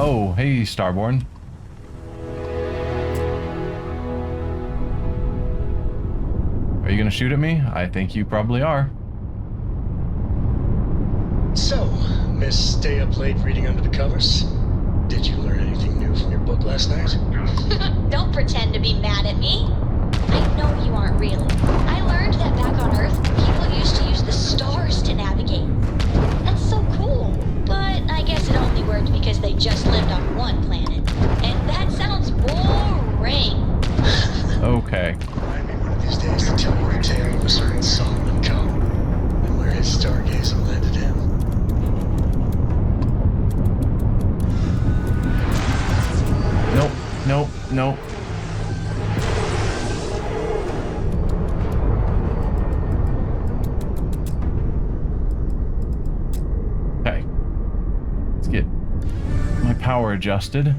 Oh, hey, Starborn. Are you gonna shoot at me? I think you probably are. So, Miss Stay Up Late reading under the covers? Did you learn anything new from your book last night? Don't pretend to be mad at me. I know you aren't really. I learned that back on Earth, people used to use the stars to navigate. That's so cool. But I guess it only worked because they just lived on one planet. And that sounds boring. Okay. Remind me one of these days to tell you the tale of a certain Solomon Cup and where his stargazer landed him. Nope. Okay. Let's get my power adjusted.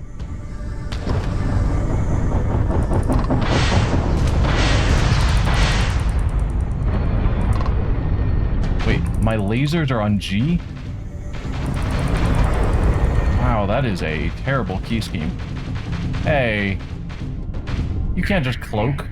Wait, my lasers are on G? Wow, that is a terrible key scheme. Hey, you can't just cloak.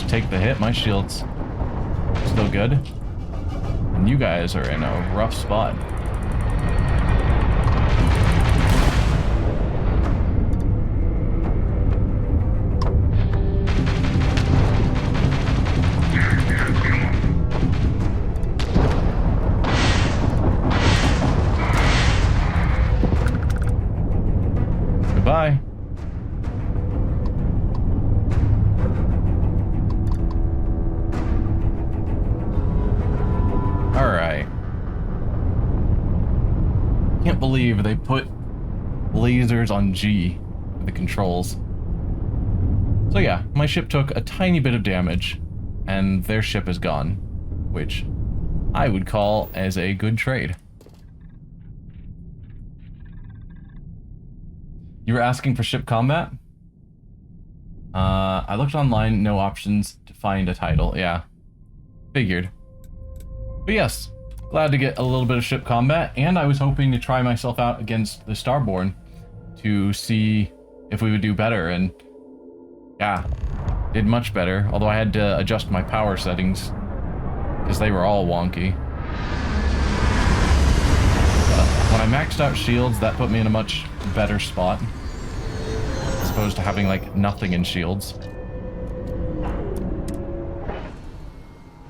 Take the hit. My shield's still good. And you guys are in a rough spot. Goodbye. Can't believe they put lasers on G for the controls. So yeah, my ship took a tiny bit of damage, and their ship is gone, which I would call as a good trade. You were asking for ship combat? I looked online, no options to find a title, yeah. Figured. But yes. Glad to get a little bit of ship combat, and I was hoping to try myself out against the Starborn to see if we would do better, and yeah, did much better, although I had to adjust my power settings because they were all wonky. But when I maxed out shields, that put me in a much better spot, as opposed to having like nothing in shields.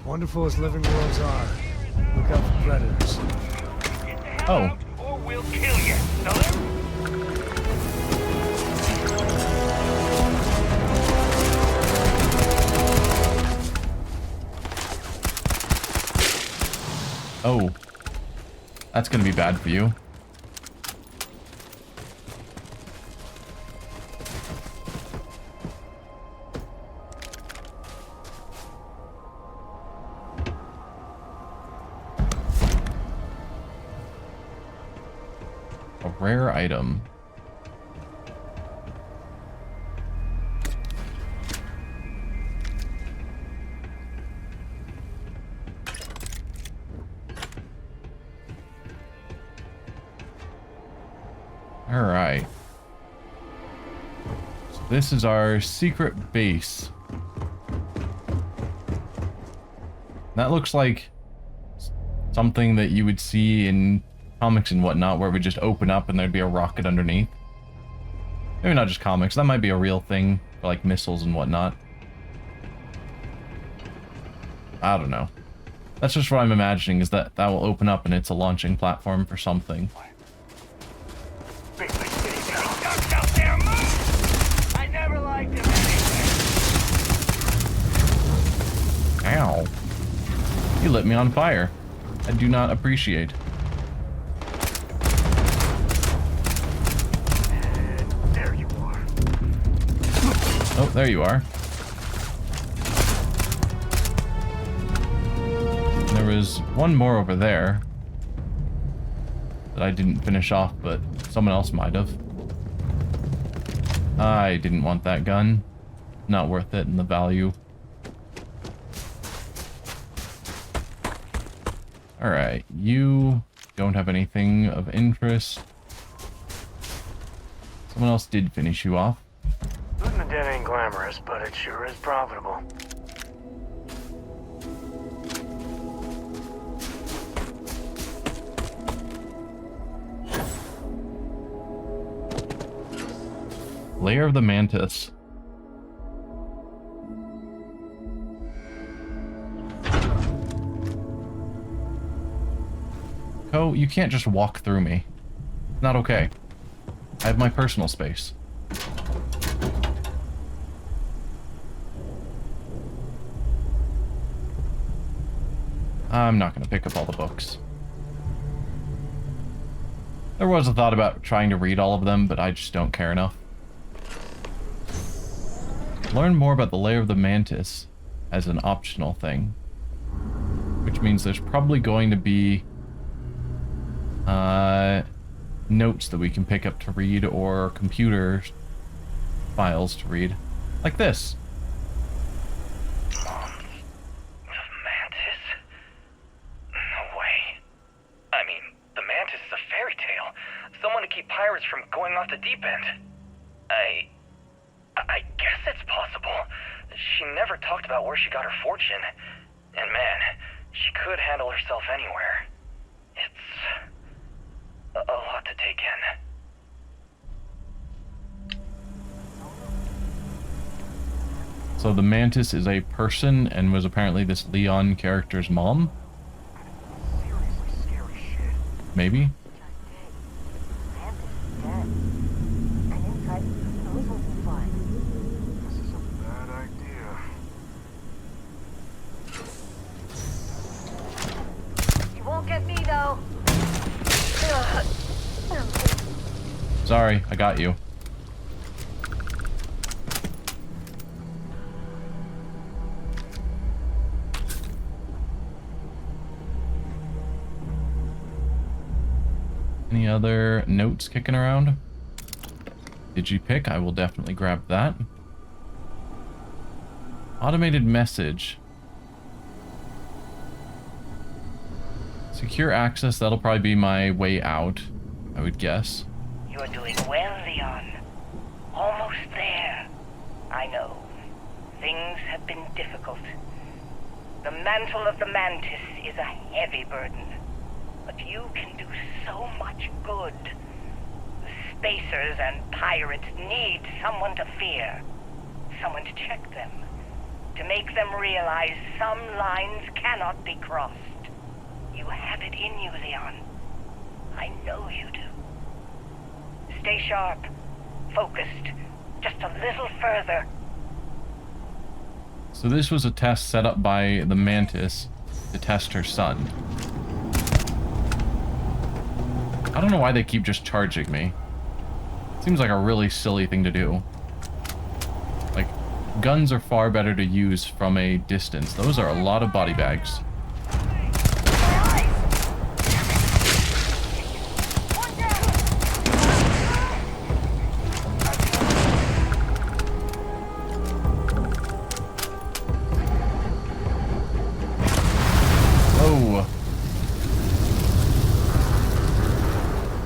Wonderful as living worlds are. Look out for predators. Oh. Or we'll kill you. Oh. That's gonna be bad for you. Rare item. All right. So this is our secret base. That looks like something that you would see in comics and whatnot, where it would just open up and there'd be a rocket underneath. Maybe not just comics, that might be a real thing for like missiles and whatnot. I don't know. That's just what I'm imagining, is that that will open up and it's a launching platform for something. I never liked him anyway. Ow. You lit me on fire. I do not appreciate. There you are. Oh, there you are. There was one more over there that I didn't finish off, but someone else might have. I didn't want that gun. Not worth it in the value. Alright, you don't have anything of interest. Someone else did finish you off. Looting the dead ain't glamorous, but it sure is profitable. Lair of the Mantis. Co, you can't just walk through me. Not okay. I have my personal space. I'm not going to pick up all the books. There was a thought about trying to read all of them, but I just don't care enough. Learn more about the Lair of the Mantis as an optional thing. Which means there's probably going to be notes that we can pick up to read or computer files to read. Like this. The Mantis? No way. I mean, the Mantis is a fairy tale. Someone to keep pirates from going off the deep end. I guess it's possible. She never talked about where she got her fortune. And man, she could handle herself anywhere. It's a lot to take in. So the Mantis is a person and was apparently this Leon character's mom? Seriously scary shit. Maybe? This is a bad idea. You won't get me though. Sorry, I got you. Any other notes kicking around? Did you pick? I will definitely grab that. Automated message. Secure access, that'll probably be my way out, I would guess. You're doing well, Leon. Almost there. I know. Things have been difficult. The mantle of the Mantis is a heavy burden. But you can do so much good. The spacers and pirates need someone to fear. Someone to check them. To make them realize some lines cannot be crossed. You have it in you, Leon. I know you do. Stay sharp, focused, just a little further. So this was a test set up by the Mantis to test her son. I don't know why they keep just charging me. Seems like a really silly thing to do. Like, guns are far better to use from a distance. Those are a lot of body bags.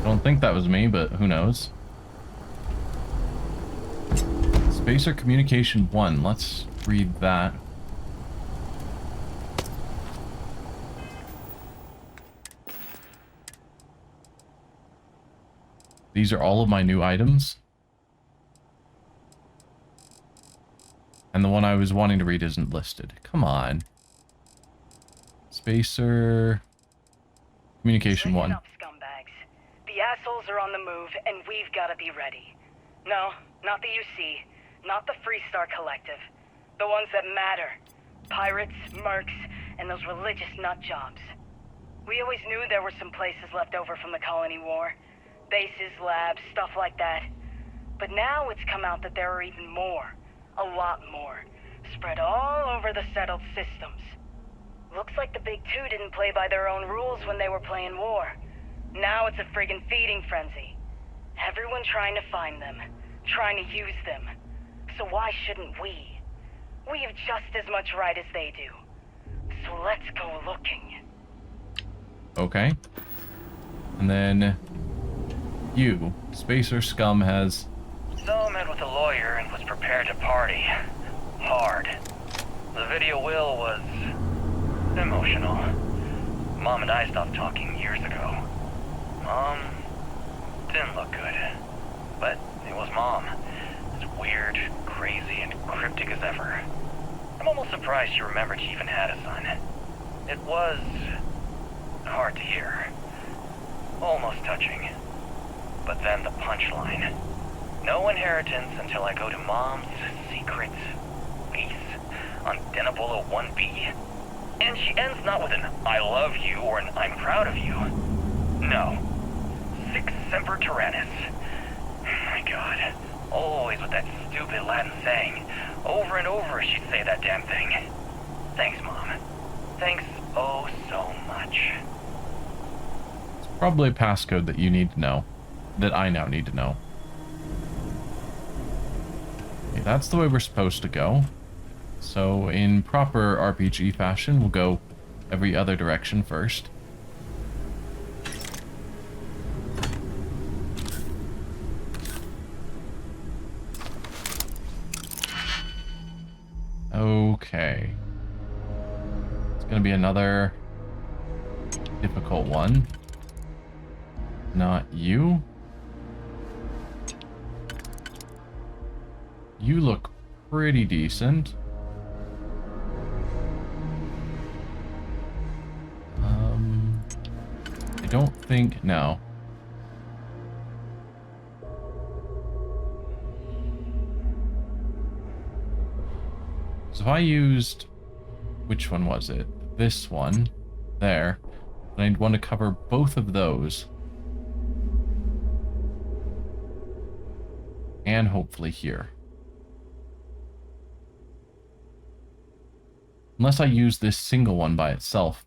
I think that was me, but who knows. Spacer Communication 1. Let's read that. These are all of my new items. And the one I was wanting to read isn't listed. Come on. Spacer Communication 1. Listen up, scumbags. The assholes are on the move, and we've got to be ready. No, not the UC, not the Freestar Collective. The ones that matter. Pirates, mercs, and those religious nut jobs. We always knew there were some places left over from the Colony War. Bases, labs, stuff like that. But now it's come out that there are even more. A lot more. Spread all over the settled systems. Looks like the Big Two didn't play by their own rules when they were playing war. Now it's a friggin' feeding frenzy. Everyone trying to find them, trying to use them. So why shouldn't we? We have just as much right as they do. So let's go looking. Okay. And then you, Spacer Scum, has... So met with a lawyer and was prepared to party. Hard. The video will was... emotional. Mom and I stopped talking years ago. Mom didn't look good. But it was Mom. As weird, crazy, and cryptic as ever. I'm almost surprised she remembered she even had a son. It was... hard to hear. Almost touching. But then the punchline. No inheritance until I go to Mom's secret base on Denabolo 1B. And she ends not with an I love you or an I'm proud of you. No. Sic semper tyrannis. My God. Always with that stupid Latin saying. Over and over she'd say that damn thing. Thanks, Mom. Thanks oh so much. It's probably a passcode that you need to know. That I now need to know. Okay, that's the way we're supposed to go. So in proper RPG fashion, we'll go every other direction first. Okay. It's gonna be another difficult one. Not you. You look pretty decent. I don't think... no. So if I used... which one was it? This one. There. Then I'd want to cover both of those. And hopefully here. Unless I use this single one by itself.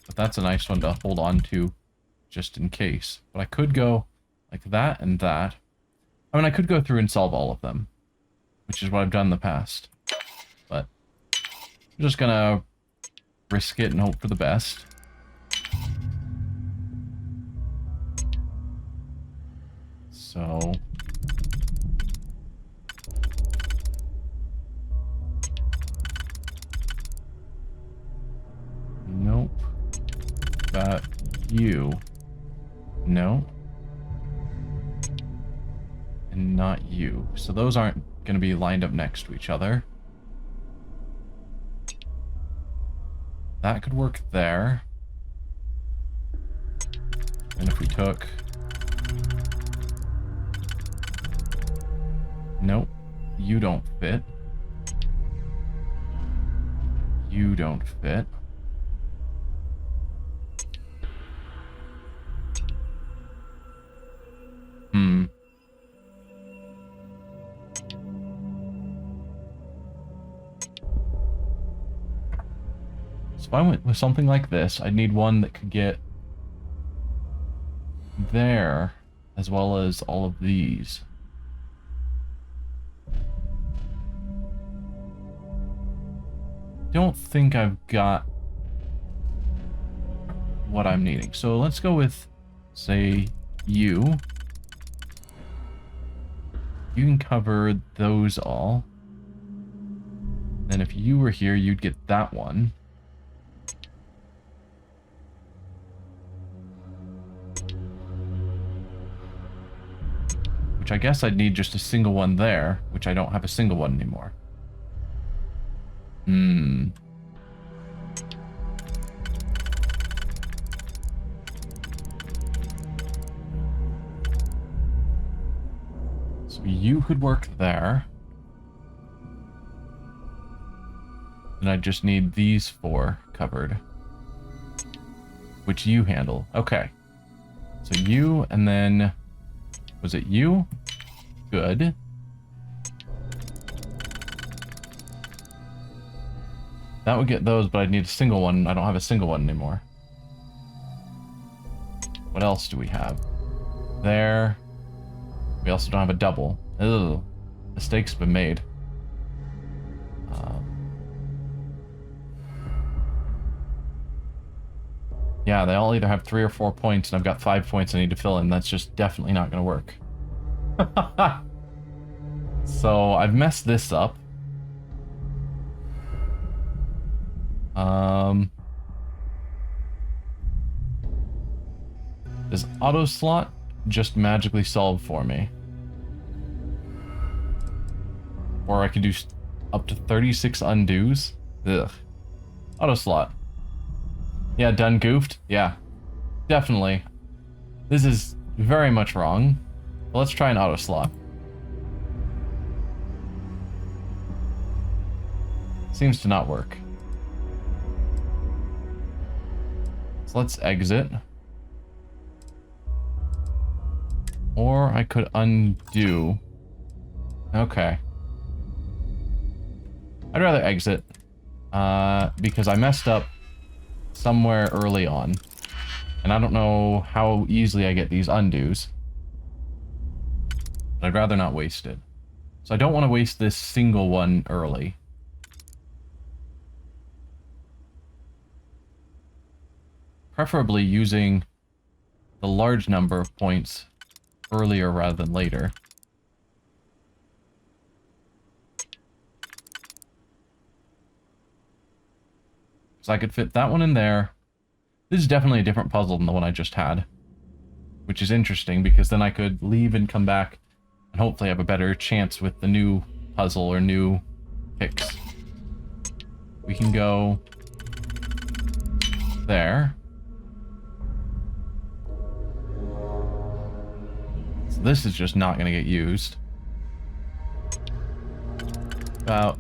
But that's a nice one to hold on to just in case. But I could go like that and that. I mean, I could go through and solve all of them. Which is what I've done in the past. But I'm just gonna risk it and hope for the best. So... nope. That you. No. And not you. So those aren't going to be lined up next to each other. That could work there. And if we took... nope. You don't fit. You don't fit. So if I went with something like this, I'd need one that could get there, as well as all of these. Don't think I've got what I'm needing. So let's go with, say, you. You can cover those all. Then if you were here, you'd get that one. Which I guess I'd need just a single one there, which I don't have a single one anymore. So you could work there. And I just need these four covered. Which you handle. Okay. So you, and then... was it you? Good. That would get those, but I'd need a single one. I don't have a single one anymore. What else do we have? There. We also don't have a double. Ugh. Mistake's been made. Yeah, they all either have 3 or 4 points, and I've got 5 points I need to fill in. That's just definitely not going to work. So, I've messed this up. Does auto slot just magically solve for me? Or I could do up to 36 undos? Ugh. Auto slot. Yeah, done goofed? Yeah. Definitely. This is very much wrong. But let's try an auto slot. Seems to not work. So let's exit. Or I could undo. Okay. I'd rather exit. Because I messed up somewhere early on. And I don't know how easily I get these undos. But I'd rather not waste it. So I don't want to waste this single one early. Preferably using the large number of points earlier rather than later. So I could fit that one in there. This is definitely a different puzzle than the one I just had. Which is interesting, because then I could leave and come back and hopefully have a better chance with the new puzzle or new picks. We can go there. So this is just not going to get used. About...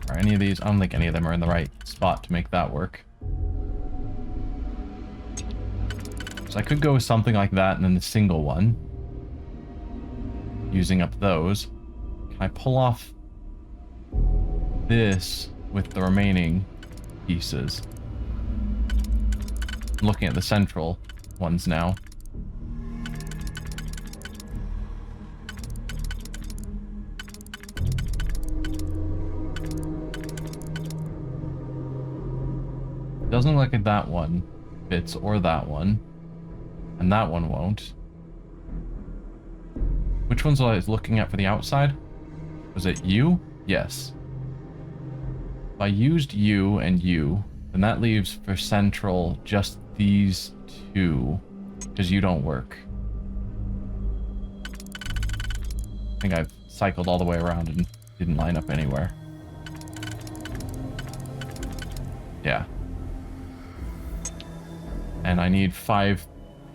Are any of these? I don't think any of them are in the right spot to make that work. So I could go with something like that and then the single one. Using up those. Can I pull off this with the remaining pieces? I'm looking at the central ones now. Doesn't look like that one fits, or that one. And that one won't. Which ones was I looking at for the outside? Was it you? Yes. If I used you and you, then that leaves for central just these two. Because you don't work. I think I've cycled all the way around and didn't line up anywhere. Yeah. And I need 5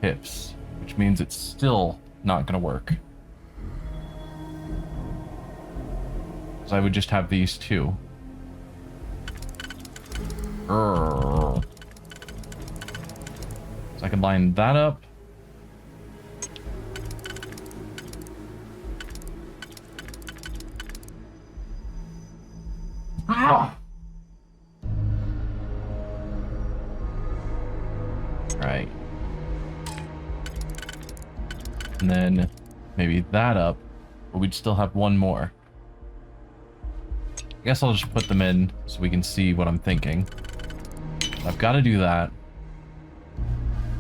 pips, which means it's still not going to work. So I would just have these two. So I can line that up. Ah! Right. And then maybe that up, but we'd still have one more. I guess I'll just put them in so we can see what I'm thinking. I've got to do that.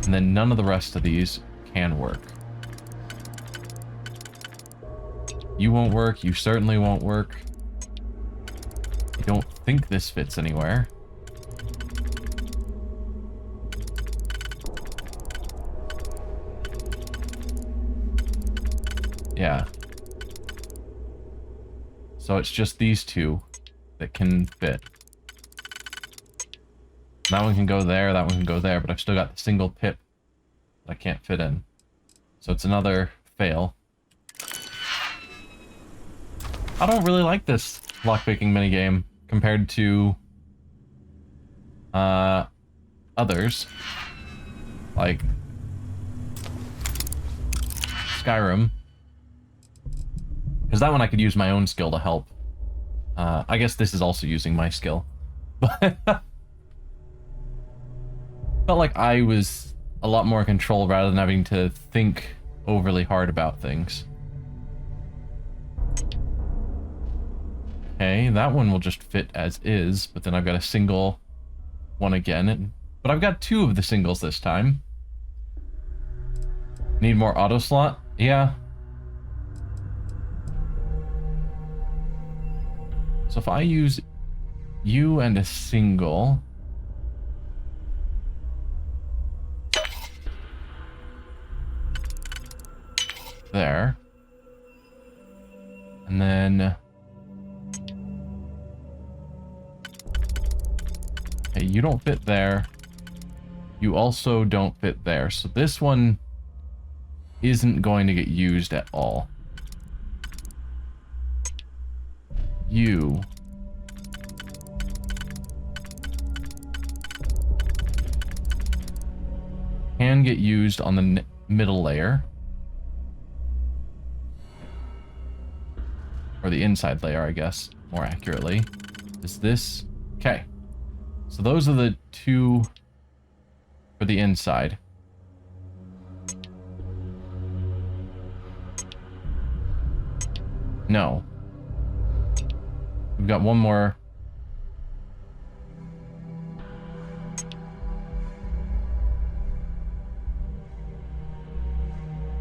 And then none of the rest of these can work. You won't work. You certainly won't work. I don't think this fits anywhere. Yeah. So it's just these two that can fit. That one can go there, that one can go there, but I've still got the single pip that I can't fit in. So it's another fail. I don't really like this lockpicking minigame compared to others. Like Skyrim. Because that one I could use my own skill to help I guess this is also using my skill. But felt like I was a lot more in control rather than having to think overly hard about things. Okay, that one will just fit as is, but then I've got a single one again. But I've got 2 of the singles this time. Need more auto slot? Yeah. So if I use you and a single... there. And then... okay, you don't fit there. You also don't fit there. So this one isn't going to get used at all. You. Can get used on the middle layer. Or the inside layer, I guess, more accurately. Is this... okay. So those are the 2 for the inside. No. We've got one more.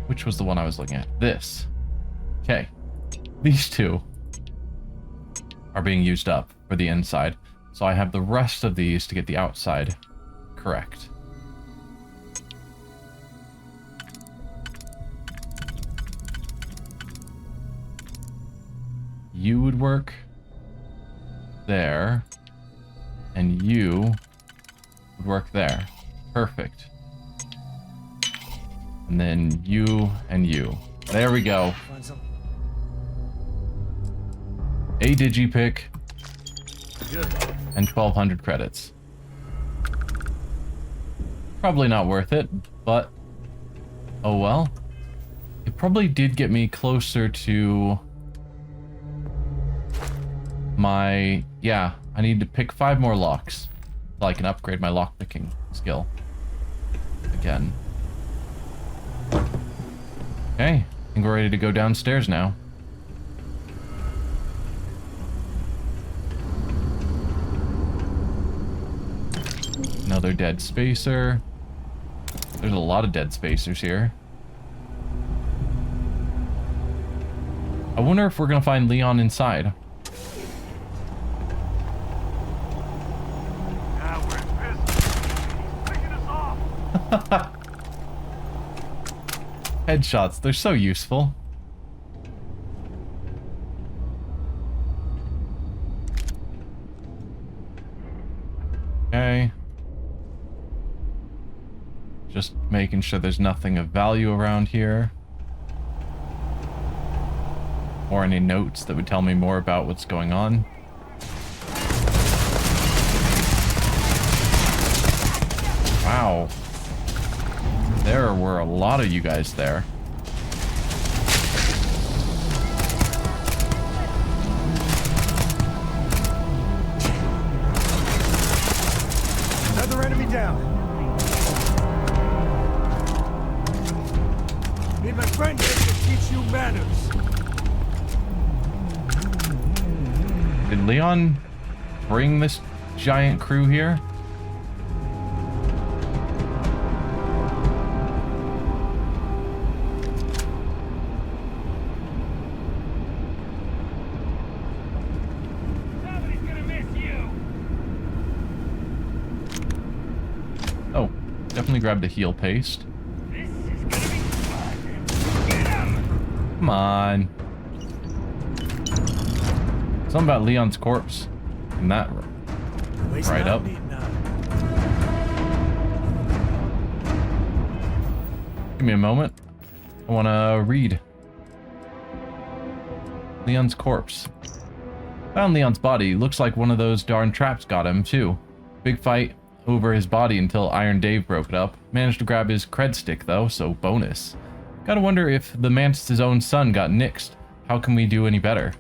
Which was the one I was looking at? This. Okay. These 2 are being used up for the inside. So I have the rest of these to get the outside correct. You would work there, and you would work there. Perfect. And then you and you. There we go. A digipick and 1,200 credits. Probably not worth it, but oh well. It probably did get me closer to my... yeah, I need to pick 5 more locks so I can upgrade my lockpicking skill again. Okay, I think we're ready to go downstairs now. Another dead spacer. There's a lot of dead spacers here. I wonder if we're gonna find Leon inside. Now we're in business. Picking us off. Headshots, they're so useful. Okay. Just making sure there's nothing of value around here. Or any notes that would tell me more about what's going on. Wow. There were a lot of you guys there. Another enemy down. Need my friend here to teach you manners. Did Leon bring this giant crew here? Somebody's gonna miss you. Oh, definitely grab the heal paste. This is gonna be fun. Get him! Come on. Something about Leon's corpse. And that right up. Give me a moment. I want to read. Leon's corpse. Found Leon's body. Looks like one of those darn traps got him, too. Big fight over his body until Iron Dave broke it up. Managed to grab his cred stick, though, so bonus. Gotta wonder if the Mantis' own son got nixed. How can we do any better?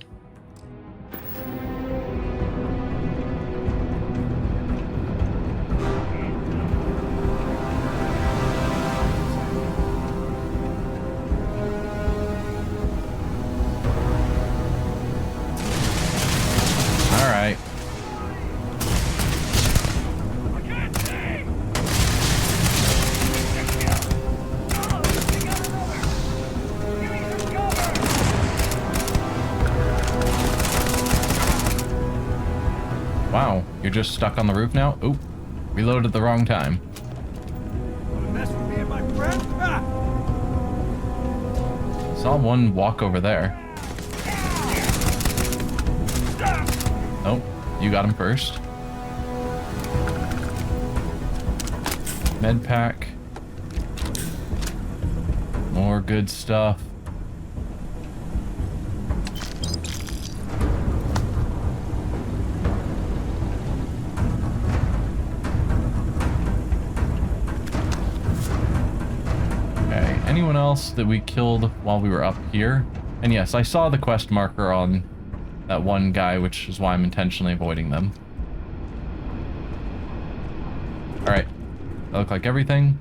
Wow, you're just stuck on the roof now? Oop, reloaded at the wrong time. Wanna mess with me and my friend? Ah! Saw one walk over there. Oh, you got him first. Med pack. More good stuff. Okay, anyone else that we killed while we were up here? And yes, I saw the quest marker on that one guy, which is why I'm intentionally avoiding them. Alright, that looked like everything.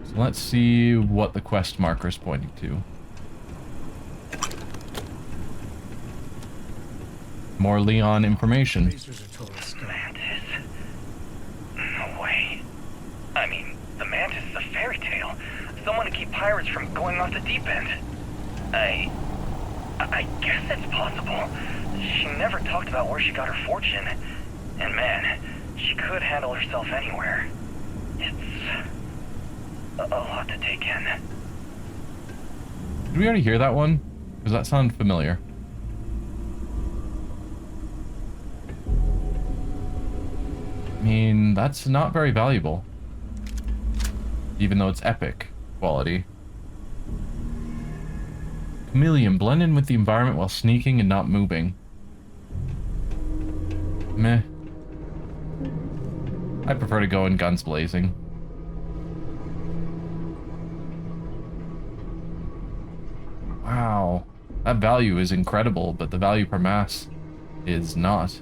So let's see what the quest marker is pointing to. More Leon information. Lasers are total scum. Mantis? No way. I mean, the Mantis is a fairy tale. Someone to keep pirates from going off the deep end. I guess it's possible. She never talked about where she got her fortune. And man, she could handle herself anywhere. It's a lot to take in. Did we already hear that one? Does that sound familiar? I mean, that's not very valuable. Even though it's epic quality. Chameleon, blend in with the environment while sneaking and not moving. Meh. I prefer to go in guns blazing. Wow. That value is incredible, but the value per mass is not.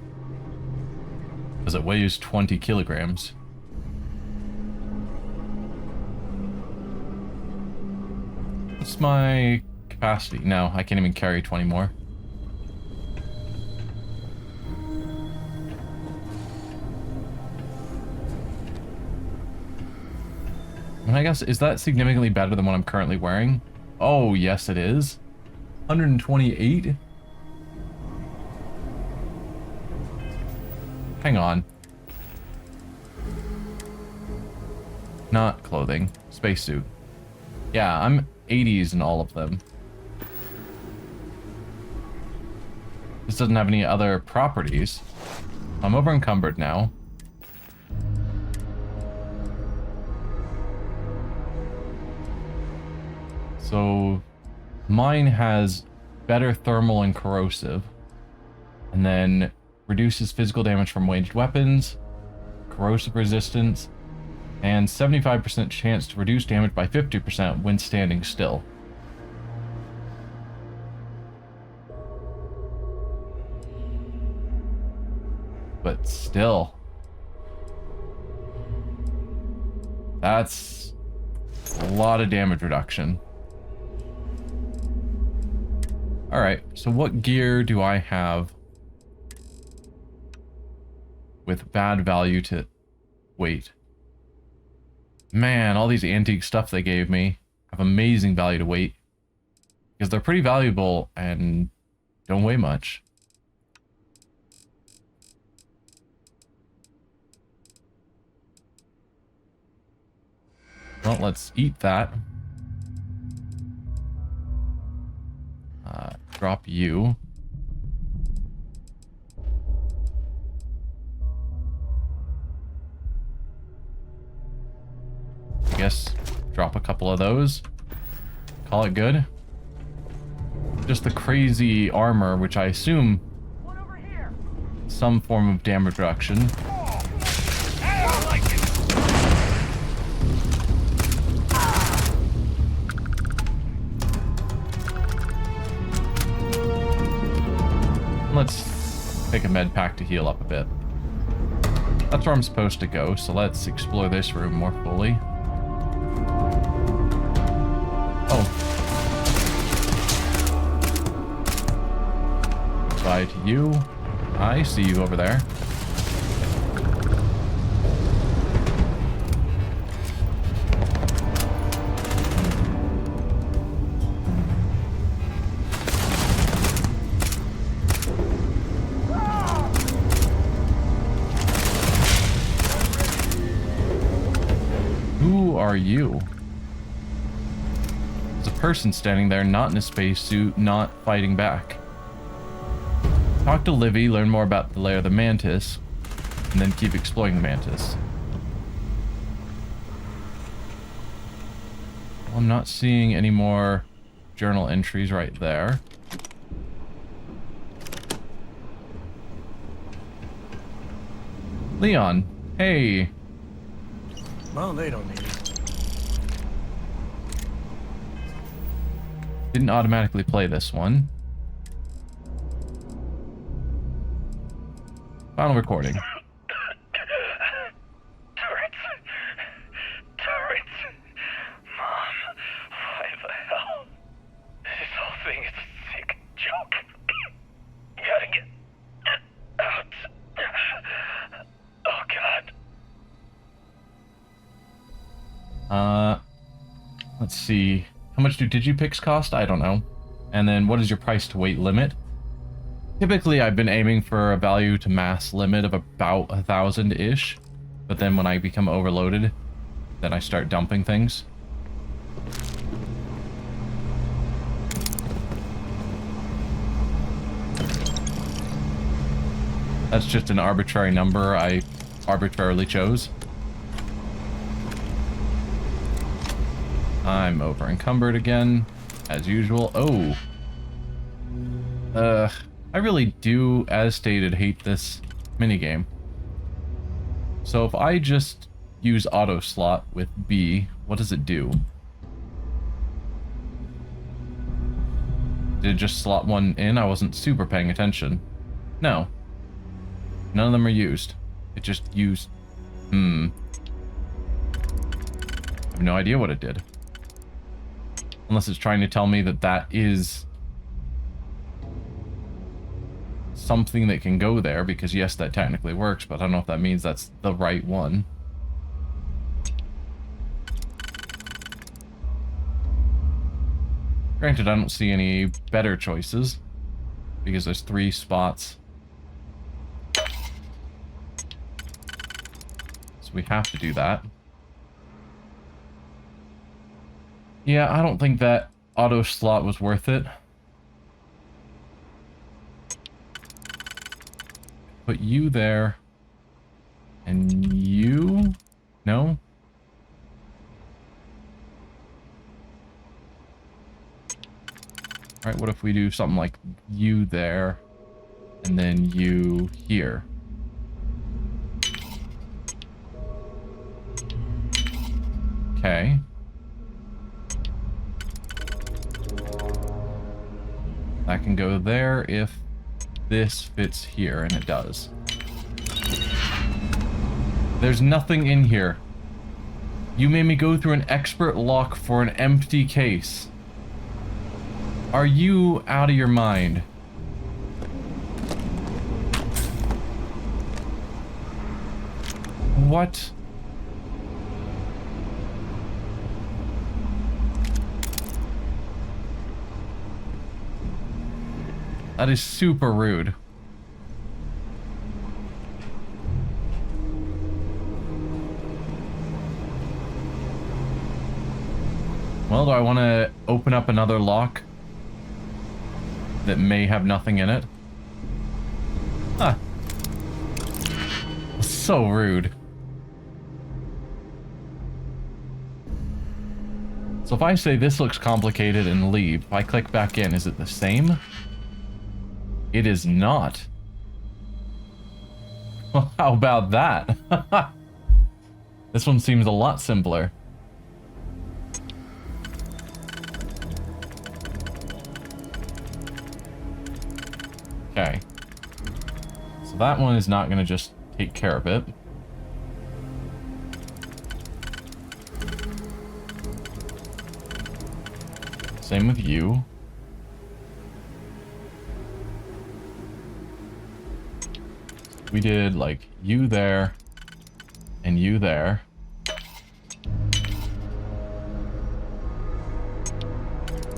Because it weighs 20 kilograms. What's my capacity? No, I can't even carry 20 more. And I guess, is that significantly better than what I'm currently wearing? Oh, yes it is. 128? Hang on. Not clothing. Spacesuit. Yeah, I'm 80s in all of them. This doesn't have any other properties. I'm over encumbered now. So mine has better thermal and corrosive, and then reduces physical damage from ranged weapons, corrosive resistance, and 75% chance to reduce damage by 50% when standing still. But still, that's a lot of damage reduction. Alright, so what gear do I have with bad value to weight? Man, all these antique stuff they gave me have amazing value to weight. Because they're pretty valuable and don't weigh much. Well, let's eat that. Drop you. I guess drop a couple of those. Call it good. Just the crazy armor, which I assume some form of damage reduction. Let's take a med pack to heal up a bit. That's where I'm supposed to go, so let's explore this room more fully. Oh. Bye to you. I see you over there. are you? There's a person standing there, not in a spacesuit, not fighting back. Talk to Livy, learn more about the lair of the mantis, and then keep exploring the mantis. Well, I'm not seeing any more journal entries right there. Leon, hey. Well, they don't need it. Didn't automatically play this one. Final recording. Turrets. Mom, why the hell? This whole thing is a sick joke. Gotta get out. Oh, God. Let's see. How much do digipicks cost? I don't know. And then what is your price to weight limit? Typically, I've been aiming for a value to mass limit of about 1,000-ish. But then when I become overloaded, then I start dumping things. That's just an arbitrary number I arbitrarily chose. I'm over encumbered again, as usual. Oh. I really do, as stated, hate this minigame. So if I just use auto slot with B, what does it do? Did it just slot one in? I wasn't super paying attention. No. None of them are used. It just used... I have no idea what it did. Unless it's trying to tell me that that is something that can go there, because yes, that technically works, but I don't know if that means that's the right one. Granted, I don't see any better choices, because there's 3 spots. So we have to do that. Yeah, I don't think that auto slot was worth it. Put you there. And you? No? Alright, what if we do something like you there, and then you here? Okay. That can go there if this fits here, and it does. There's nothing in here. You made me go through an expert lock for an empty case. Are you out of your mind? What? That is super rude. Well, do I want to open up another lock that may have nothing in it? Huh. So rude. So if I say this looks complicated and leave, if I click back in, is it the same? It is not. Well, how about that? This one seems a lot simpler. Okay. So that one is not going to just take care of it. Same with you. We did like you there and you there.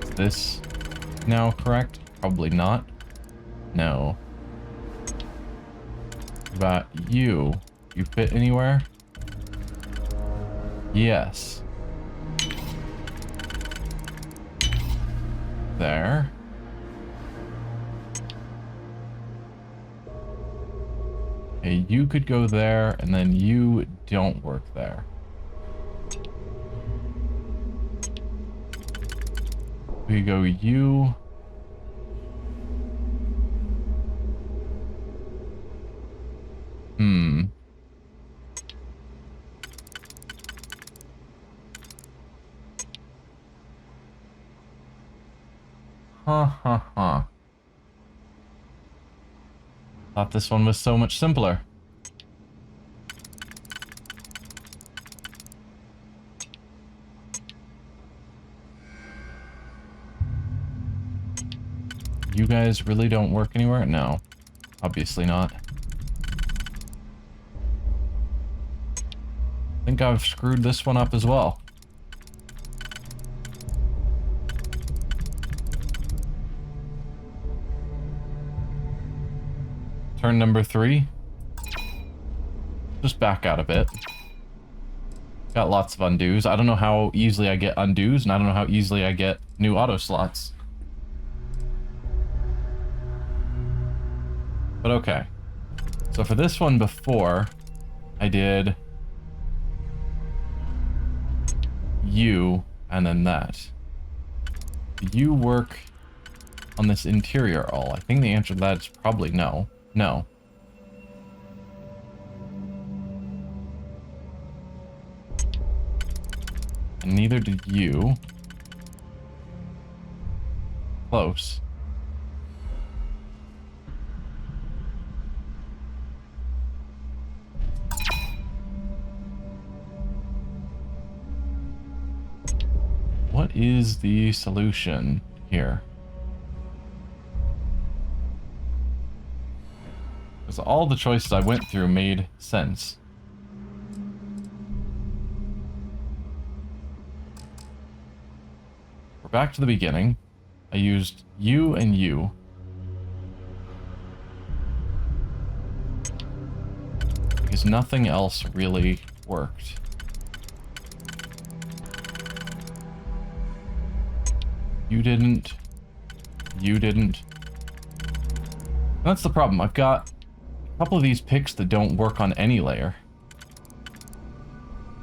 Is this now correct? Probably not. No. What about you? You fit anywhere? Yes. there. Okay, you could go there, and then you don't work there. We go you. Thought this one was so much simpler. You guys really don't work anywhere? No, obviously not. I think I've screwed this one up as well. Turn number 3. Just back out a bit. Got lots of undos. I don't know how easily I get undos, and I don't know how easily I get new auto slots. But okay. So for this one before, I did you and then that. Do you work on this interior at all? I think the answer to that is probably no. No. And neither did you. Close. What is the solution here? Because all the choices I went through made sense. We're back to the beginning. I used you and you. Because nothing else really worked. You didn't. You didn't. That's the problem. I've got a couple of these picks that don't work on any layer.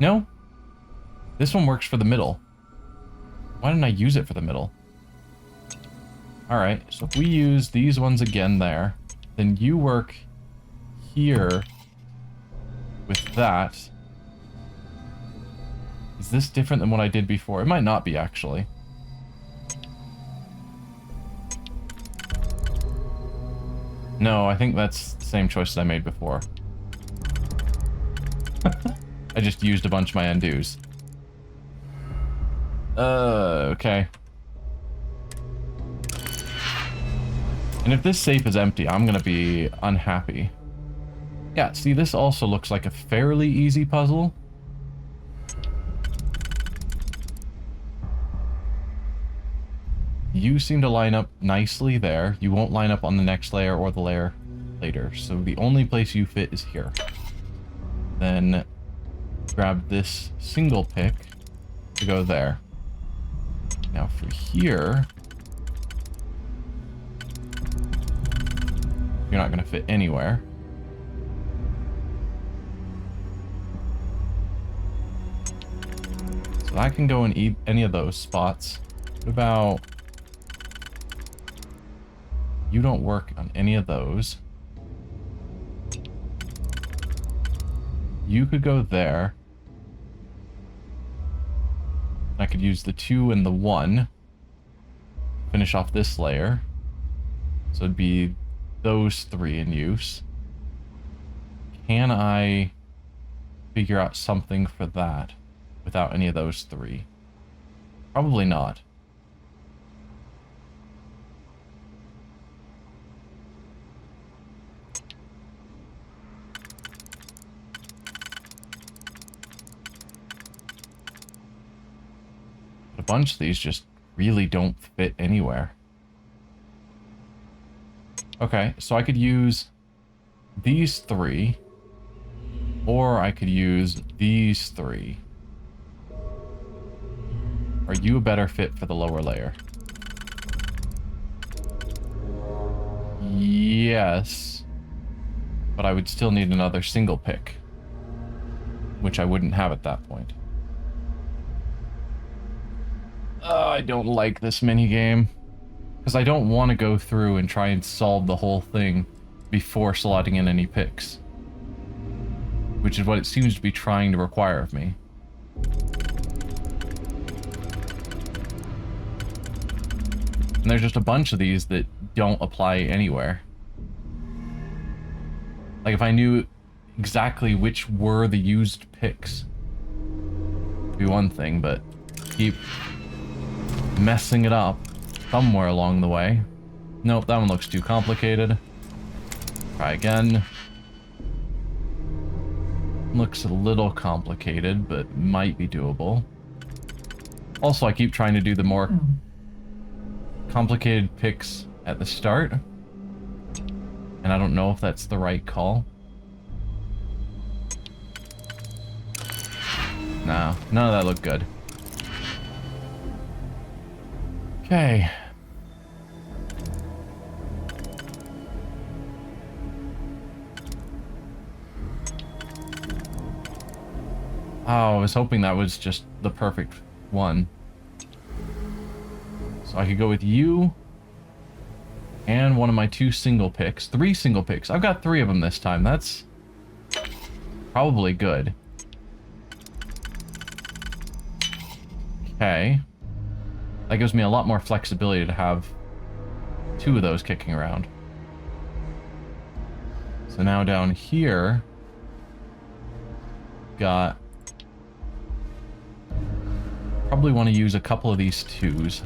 No? This one works for the middle. Why didn't I use it for the middle? Alright, so if we use these ones again there, then you work here with that. Is this different than what I did before? It might not be, actually. No, I think that's the same choice that I made before. I just used a bunch of my undos. Okay. And if this safe is empty, I'm gonna be unhappy. Yeah, see, this also looks like a fairly easy puzzle. You seem to line up nicely there. You won't line up on the next layer or the layer later. So the only place you fit is here. Then grab this single pick to go there. Now for here, you're not going to fit anywhere. So I can go in any of those spots. What about... You don't work on any of those. You could go there. I could use the 2 and the 1. Finish off this layer. So it'd be those 3 in use. Can I figure out something for that without any of those 3? Probably not. A bunch of these just really don't fit anywhere. Okay, so I could use these 3, or I could use these 3. Are you a better fit for the lower layer? guess. But I would still need another single pick, which I wouldn't have at that point. I don't like this minigame, because I don't want to go through and try and solve the whole thing before slotting in any picks, which is what it seems to be trying to require of me. And there's just a bunch of these that don't apply anywhere. Like, if I knew exactly which were the used picks, it'd be one thing, but keep messing it up somewhere along the way. Nope, that one looks too complicated. Try again. Looks a little complicated, but might be doable. Also, I keep trying to do the more complicated picks at the start, and I don't know if that's the right call. Nah, none of that looked good. Okay. Oh, I was hoping that was just the perfect one. So I could go with you and one of my 2 single picks. 3 single picks. I've got 3 of them this time. That's probably good. Okay. That gives me a lot more flexibility to have 2 of those kicking around. So now down here, got... Probably want to use a couple of these 2s.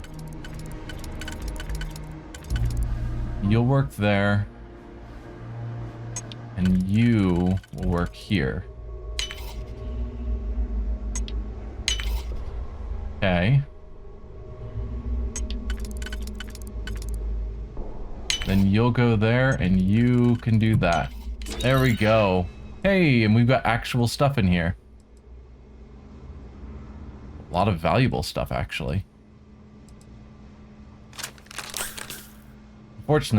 You'll work there. And you will work here. Okay. Then you'll go there, and you can do that. There we go. Hey, and we've got actual stuff in here. A lot of valuable stuff, actually. Unfortunately,